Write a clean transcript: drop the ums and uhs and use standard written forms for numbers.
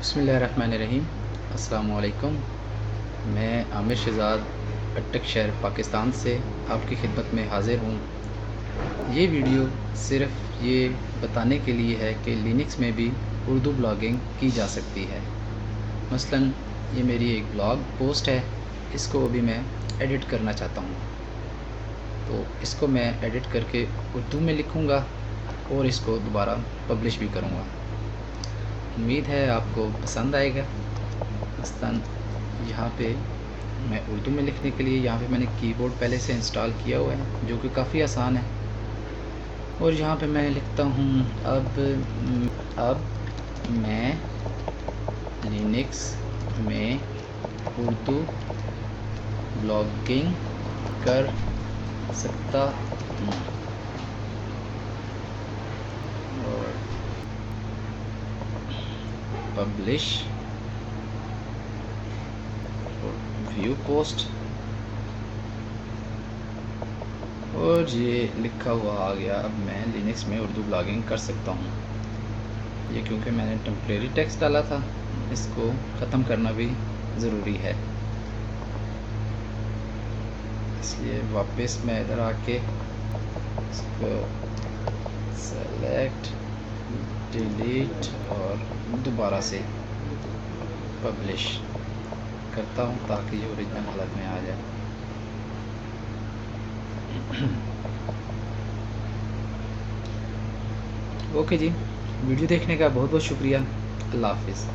بسم اللہ الرحمن الرحیم۔ السلام علیکم۔ میں عامر شہزاد اٹک شہر پاکستان سے آپ کی خدمت میں حاضر ہوں۔ یہ ویڈیو صرف یہ بتانے کے لیے ہے کہ لینکس میں بھی اردو بلاگنگ کی جا سکتی ہے۔ مثلا یہ میری ایک بلاگ پوسٹ ہے، اس کو بھی میں ایڈٹ کرنا چاہتا ہوں، تو اس کو میں ایڈٹ کر کے اردو میں لکھوں گا اور اس کو دوبارہ پبلش بھی کروں گا۔ امید ہے آپ کو پسند آئے گا۔ مثلاً یہاں پہ میں اردو میں لکھنے کے لیے یہاں پہ میں نے کی بورڈ پہلے سے انسٹال کیا ہوا ہے، جو کہ کافی آسان ہے، اور یہاں پہ میں لکھتا ہوں اب میں لینکس میں اردو بلاگنگ کر سکتا ہوں، اور پبلش ویو پوسٹ، اور یہ لکھا ہوا آ گیا اب میں لینکس میں اردو بلاگنگ کر سکتا ہوں۔ یہ کیونکہ میں نے ٹیمپریری ٹیکسٹ ڈالا تھا، اس کو ختم کرنا بھی ضروری ہے، اس لیے واپس میں ادھر آ کے اس کو سلیکٹ ڈیلیٹ اور دوبارہ سے پبلش کرتا ہوں تاکہ یہ اوریجنل حالت میں آ جائے۔ اوکے جی، ویڈیو دیکھنے کا بہت بہت شکریہ۔ اللہ حافظ۔